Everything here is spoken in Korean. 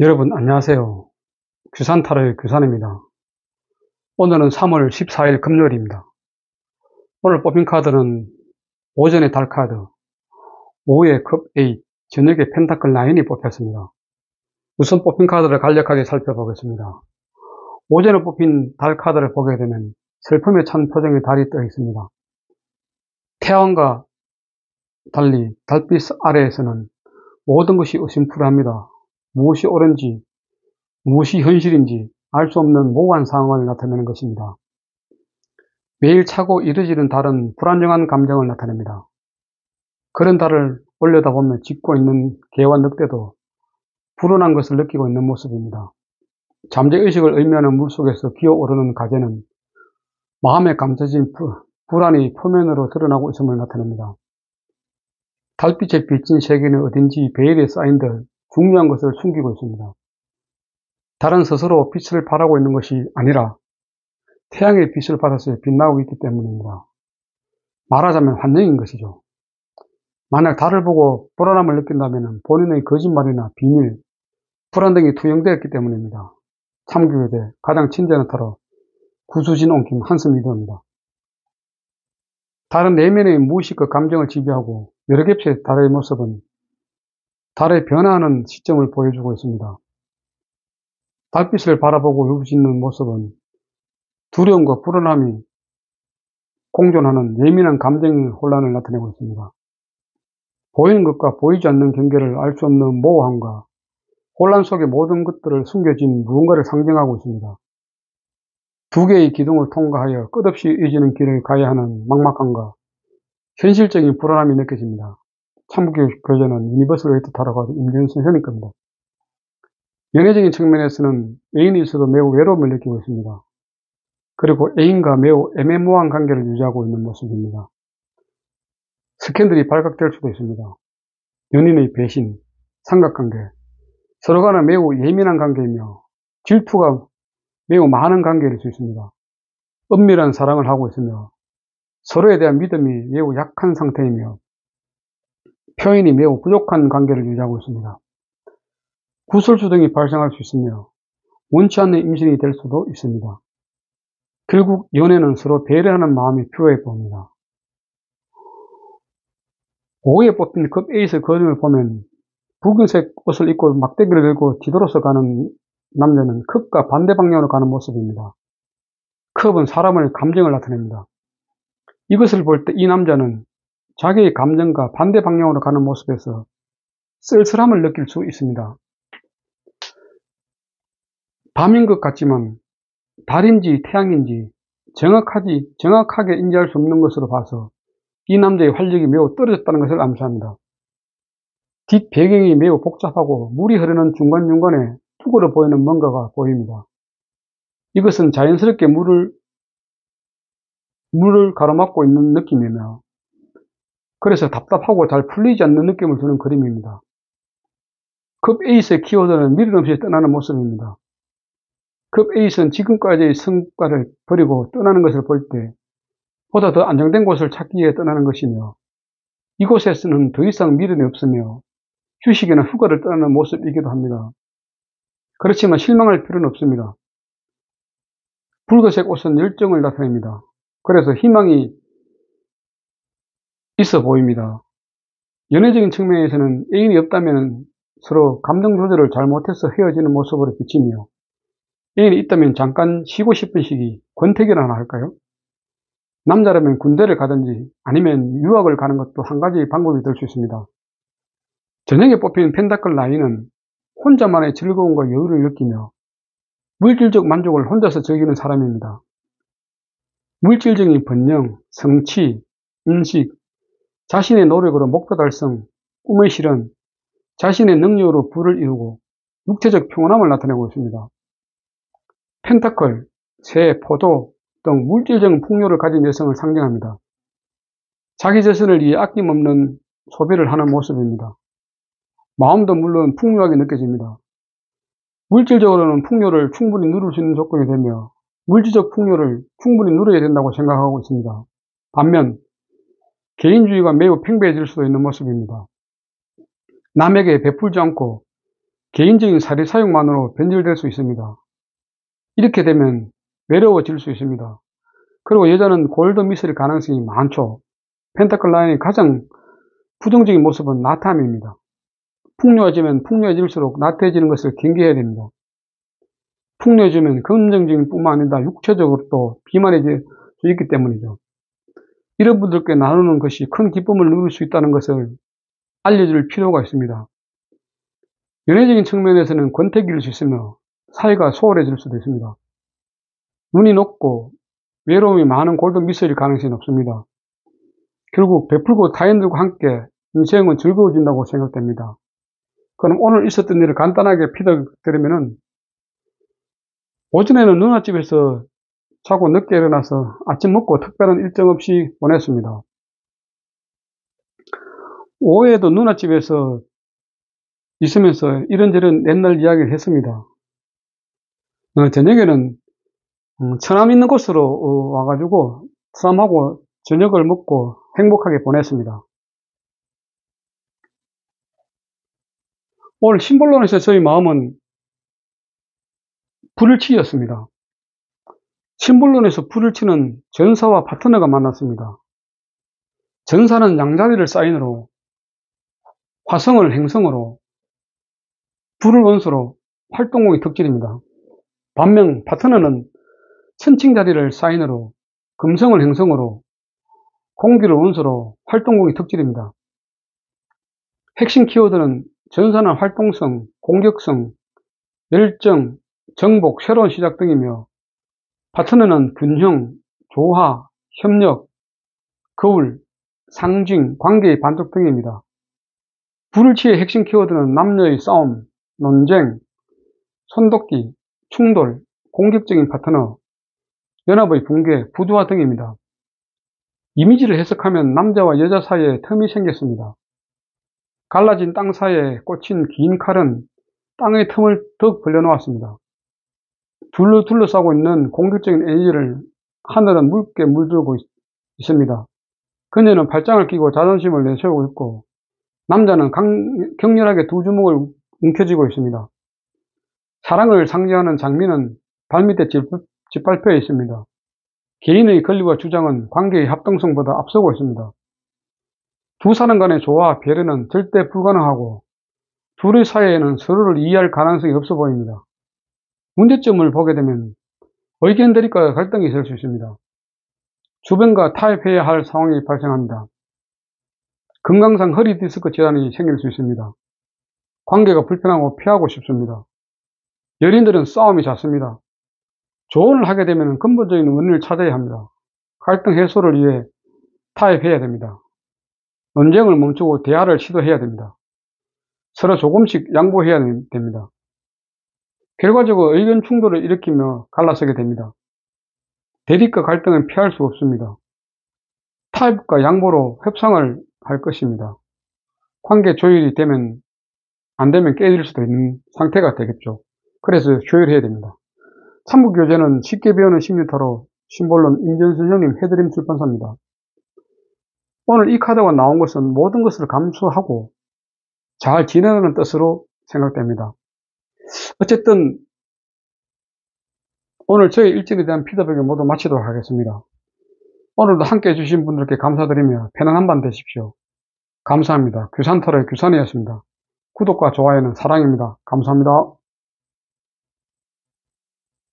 여러분 안녕하세요. 규산타로의 규산입니다. 오늘은 3월 14일 금요일입니다. 오늘 뽑힌 카드는 오전에 달카드, 오후에 컵8, 저녁에 펜타클 9이 뽑혔습니다. 우선 뽑힌 카드를 간략하게 살펴보겠습니다. 오전에 뽑힌 달카드를 보게 되면 슬픔에 찬 표정의 달이 떠 있습니다. 태양과 달리 달빛 아래에서는 모든 것이 어심푸레합니다. 무엇이 옳은지 무엇이 현실인지 알 수 없는 모호한 상황을 나타내는 것입니다. 매일 차고 이뤄지는 달은 불안정한 감정을 나타냅니다. 그런 달을 올려다보며 짖고 있는 개와 늑대도 불온한 것을 느끼고 있는 모습입니다. 잠재의식을 의미하는 물속에서 기어오르는 가재는 마음에 감춰진 불안이 표면으로 드러나고 있음을 나타냅니다. 달빛에 비친 세계는 어딘지 베일에 쌓인 듯 중요한 것을 숨기고 있습니다. 달은 스스로 빛을 발하고 있는 것이 아니라 태양의 빛을 받아서 빛나고 있기 때문입니다. 말하자면 환영인 것이죠. 만약 달을 보고 불안함을 느낀다면 본인의 거짓말이나 비밀, 불안 등이 투영되었기 때문입니다. 참교육에 가장 친절한 타로 구수진 옹킴 한숨 이도입니다. 달은 내면의 무의식 감정을 지배하고 여러 겹의 달의 모습은 달의 변화하는 시점을 보여주고 있습니다. 달빛을 바라보고 울부짖는 모습은 두려움과 불안함이 공존하는 예민한 감정의 혼란을 나타내고 있습니다. 보이는 것과 보이지 않는 경계를 알 수 없는 모호함과 혼란 속에 모든 것들을 숨겨진 무언가를 상징하고 있습니다. 두 개의 기둥을 통과하여 끝없이 이어지는 길을 가야 하는 막막함과 현실적인 불안함이 느껴집니다. 참교육 교재는 유니버설 웨이트 타로가 임재현 선생님 겁니다. 연애적인 측면에서는 애인이 있어도 매우 외로움을 느끼고 있습니다. 그리고 애인과 매우 애매모호한 관계를 유지하고 있는 모습입니다. 스캔들이 발각될 수도 있습니다. 연인의 배신, 삼각관계, 서로 간에 매우 예민한 관계이며 질투가 매우 많은 관계일 수 있습니다. 은밀한 사랑을 하고 있으며 서로에 대한 믿음이 매우 약한 상태이며 표현이 매우 부족한 관계를 유지하고 있습니다. 구설수 등이 발생할 수 있으며 원치 않는 임신이 될 수도 있습니다. 결국 연애는 서로 배려하는 마음이 필요해 보입니다. 오후에 뽑힌 컵 에이스 그림을 보면 붉은색 옷을 입고 막대기를 들고 뒤돌아서 가는 남자는 컵과 반대 방향으로 가는 모습입니다. 컵은 사람의 감정을 나타냅니다. 이것을 볼 때 이 남자는 자기의 감정과 반대 방향으로 가는 모습에서 쓸쓸함을 느낄 수 있습니다. 밤인 것 같지만 달인지 태양인지 정확하게 인지할 수 없는 것으로 봐서 이 남자의 활력이 매우 떨어졌다는 것을 암시합니다. 뒷 배경이 매우 복잡하고 물이 흐르는 중간중간에 뚝으로 보이는 뭔가가 보입니다. 이것은 자연스럽게 물을 가로막고 있는 느낌이며 그래서 답답하고 잘 풀리지 않는 느낌을 주는 그림입니다. 컵 에이스의 키워드는 미련 없이 떠나는 모습입니다. 컵 에이스는 지금까지의 성과를 버리고 떠나는 것을 볼 때 보다 더 안정된 곳을 찾기 위해 떠나는 것이며 이곳에서는 더 이상 미련이 없으며 휴식이나 휴가를 떠나는 모습이기도 합니다. 그렇지만 실망할 필요는 없습니다. 붉은색 옷은 열정을 나타냅니다. 그래서 희망이 있어 보입니다. 연애적인 측면에서는 애인이 없다면 서로 감정 조절을 잘못해서 헤어지는 모습으로 비치며 애인이 있다면 잠깐 쉬고 싶은 시기, 권태기라나 할까요? 남자라면 군대를 가든지 아니면 유학을 가는 것도 한 가지 방법이 될 수 있습니다. 저녁에 뽑힌 펜타클 9은 혼자만의 즐거움과 여유를 느끼며 물질적 만족을 혼자서 즐기는 사람입니다. 물질적인 번영, 성취, 인식, 자신의 노력으로 목표 달성, 꿈의 실현, 자신의 능력으로 부를 이루고 육체적 평온함을 나타내고 있습니다. 펜타클, 새, 포도 등 물질적인 풍요를 가진 여성을 상징합니다. 자기 자신을 위해 아낌없는 소비를 하는 모습입니다. 마음도 물론 풍요하게 느껴집니다. 물질적으로는 풍요를 충분히 누릴 수 있는 조건이 되며 물질적 풍요를 충분히 누려야 된다고 생각하고 있습니다. 반면 개인주의가 매우 팽배해질 수도 있는 모습입니다. 남에게 베풀지 않고 개인적인 사리 사용만으로 변질될 수 있습니다. 이렇게 되면 외로워질 수 있습니다. 그리고 여자는 골드 미스일 가능성이 많죠. 펜타클 라인의 가장 부정적인 모습은 나태함입니다. 풍요해지면 풍요해질수록 나태해지는 것을 경계해야 됩니다. 풍요해지면 긍정적인 뿐만 아니라 육체적으로 또 비만해질 수 있기 때문이죠. 이런 분들께 나누는 것이 큰 기쁨을 누릴 수 있다는 것을 알려줄 필요가 있습니다. 연애적인 측면에서는 권태기일 수 있으며 사이가 소홀해질 수도 있습니다. 눈이 높고 외로움이 많은 골드 미스일 가능성이 높습니다. 결국 베풀고 타인들과 함께 인생은 즐거워진다고 생각됩니다. 그럼 오늘 있었던 일을 간단하게 피드드리면은, 오전에는 누나집에서 자고 늦게 일어나서 아침 먹고 특별한 일정 없이 보냈습니다. 오후에도 누나집에서 있으면서 이런저런 옛날 이야기를 했습니다. 저녁에는 처남 있는 곳으로 와가지고 처남하고 저녁을 먹고 행복하게 보냈습니다. 오늘 심볼론에서 저희 마음은 불을 치였습니다. 심볼론에서 불을 치는 전사와 파트너가 만났습니다. 전사는 양자리를 사인으로, 화성을 행성으로, 불을 원소로, 활동공이 덕질입니다. 반면 파트너는 천칭자리를 사인으로, 금성을 행성으로, 공기를 원소로, 활동공이 덕질입니다. 핵심 키워드는 전사는 활동성, 공격성, 열정, 정복, 새로운 시작 등이며, 파트너는 균형, 조화, 협력, 거울, 상징, 관계의 반쪽 등입니다. 불을치의 핵심 키워드는 남녀의 싸움, 논쟁, 손독기, 충돌, 공격적인 파트너, 연합의 붕괴, 부두화 등입니다. 이미지를 해석하면 남자와 여자 사이에 틈이 생겼습니다. 갈라진 땅 사이에 꽂힌 긴 칼은 땅의 틈을 더 벌려놓았습니다. 둘러싸고 있는 공격적인 에너지를 하늘은 묽게 물들고 있습니다. 그녀는 발장을 끼고 자존심을 내세우고 있고, 남자는 격렬하게 두 주먹을 움켜쥐고 있습니다. 사랑을 상징하는 장미는 발밑에 짓밟혀 있습니다. 개인의 권리와 주장은 관계의 합동성보다 앞서고 있습니다. 두 사람 간의 조화, 배려는 절대 불가능하고 둘의 사이에는 서로를 이해할 가능성이 없어 보입니다. 문제점을 보게 되면 의견들과 갈등이 있을 수 있습니다. 주변과 타협해야 할 상황이 발생합니다. 건강상 허리 디스크 질환이 생길 수 있습니다. 관계가 불편하고 피하고 싶습니다. 연인들은 싸움이 잦습니다. 조언을 하게 되면 근본적인 원인을 찾아야 합니다. 갈등 해소를 위해 타협해야 됩니다. 논쟁을 멈추고 대화를 시도해야 됩니다. 서로 조금씩 양보해야 됩니다. 결과적으로 의견 충돌을 일으키며 갈라서게 됩니다. 대립과 갈등은 피할 수 없습니다. 타협과 양보로 협상을 할 것입니다. 관계 조율이 안 되면 깨질 수도 있는 상태가 되겠죠. 그래서 조율해야 됩니다. 참고교재는 쉽게 배우는 심리타로 심볼론 임전순 형님 해드림 출판사입니다. 오늘 이 카드가 나온 것은 모든 것을 감수하고 잘 지내는 뜻으로 생각됩니다. 어쨌든 오늘 저희 일정에 대한 피드백을 모두 마치도록 하겠습니다. 오늘도 함께 해주신 분들께 감사드리며 편안한 밤 되십시오. 감사합니다. 규산타로의 규산이었습니다. 구독과 좋아요는 사랑입니다. 감사합니다.